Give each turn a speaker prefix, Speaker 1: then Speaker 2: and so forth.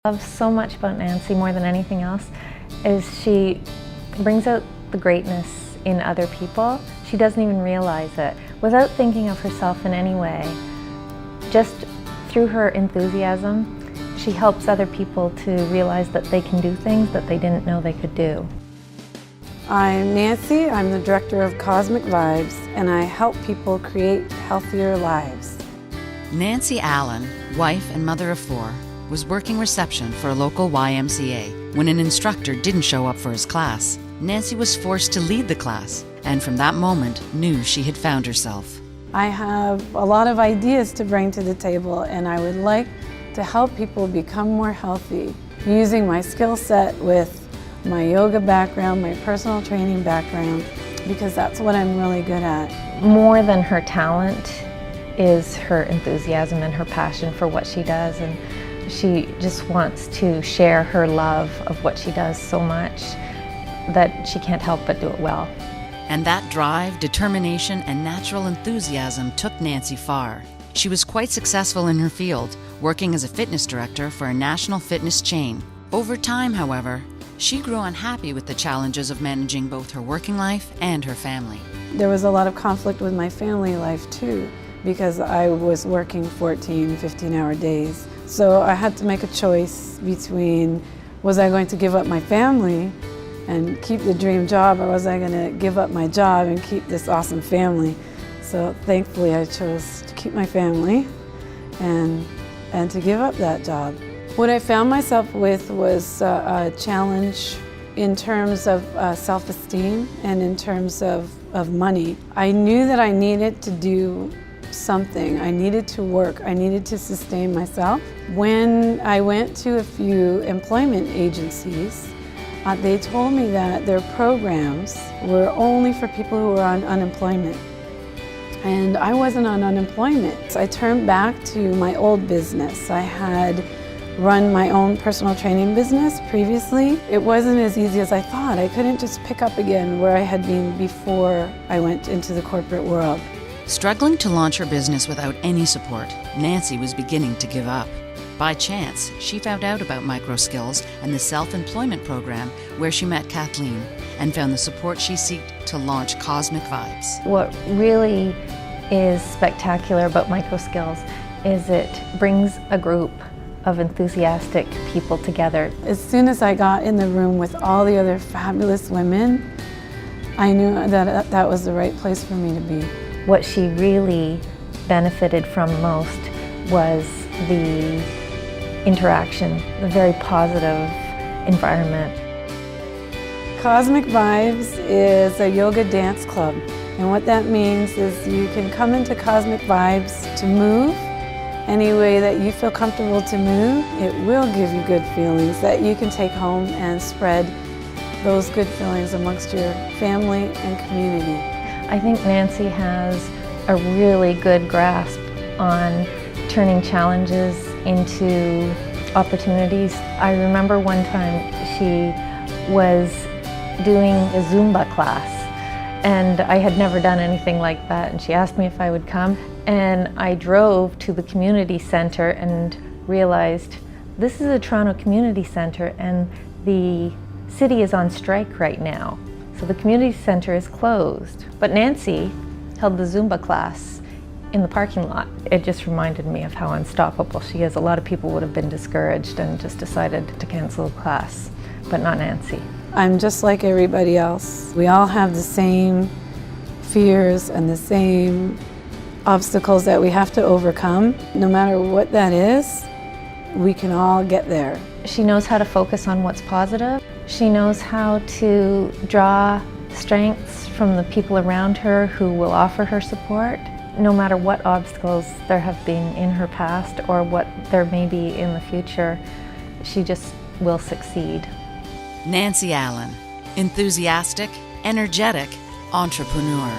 Speaker 1: Love so much about Nancy more than anything else is she brings out the greatness in other people. She doesn't even realize it. Without thinking of herself in any way, just through her enthusiasm, she helps other people to realize that they can do things that they didn't know they could do.
Speaker 2: I'm Nancy, I'm the Director of Cosmyc Vybes, and I help people create healthier lives.
Speaker 3: Nancy Allen, wife and mother of 4, was working reception for a local YMCA when an instructor didn't show up for his class. Nancy was forced to lead the class, and from that moment knew she had found herself.
Speaker 2: I have a lot of ideas to bring to the table, and I would like to help people become more healthy using my skill set with my yoga background, my personal training background, because that's what I'm really good at.
Speaker 1: More than her talent is her enthusiasm and her passion for what she does, and she just wants to share her love of what she does so much that she can't help but do it well.
Speaker 3: And that drive, determination, and natural enthusiasm took Nancy far. She was quite successful in her field, working as a fitness director for a national fitness chain. Over time, however, she grew unhappy with the challenges of managing both her working life and her family.
Speaker 2: There was a lot of conflict with my family life too, because I was working 14, 15-hour days. So I had to make a choice between, was I going to give up my family and keep the dream job, or was I going to give up my job and keep this awesome family? So thankfully I chose to keep my family and to give up that job. What I found myself with was a challenge in terms of self-esteem and in terms of money. I knew that I needed to do something. I needed to work. I needed to sustain myself. When I went to a few employment agencies, they told me that their programs were only for people who were on unemployment. And I wasn't on unemployment. So I turned back to my old business. I had run my own personal training business previously. It wasn't as easy as I thought. I couldn't just pick up again where I had been before I went into the corporate world.
Speaker 3: Struggling to launch her business without any support, Nancy was beginning to give up. By chance, she found out about MicroSkills and the self-employment program where she met Kathleen and found the support she sought to launch Cosmyc Vybes.
Speaker 1: What really is spectacular about MicroSkills is it brings a group of enthusiastic people together.
Speaker 2: As soon as I got in the room with all the other fabulous women, I knew that that was the right place for me to be.
Speaker 1: What she really benefited from most was the interaction, the very positive environment.
Speaker 2: Cosmyc Vybes is a yoga dance club, and what that means is you can come into Cosmyc Vybes to move any way that you feel comfortable to move. It will give you good feelings that you can take home and spread those good feelings amongst your family and community.
Speaker 1: I think Nancy has a really good grasp on turning challenges into opportunities. I remember one time she was doing a Zumba class, and I had never done anything like that, and she asked me if I would come, and I drove to the community center and realized this is a Toronto community center and the city is on strike right now. So the community center is closed, but Nancy held the Zumba class in the parking lot. It just reminded me of how unstoppable she is. A lot of people would have been discouraged and just decided to cancel the class, but not Nancy.
Speaker 2: I'm just like everybody else. We all have the same fears and the same obstacles that we have to overcome. No matter what that is, we can all get there.
Speaker 1: She knows how to focus on what's positive. She knows how to draw strengths from the people around her who will offer her support. No matter what obstacles there have been in her past or what there may be in the future, she just will succeed.
Speaker 3: Nancy Allen, enthusiastic, energetic, entrepreneur.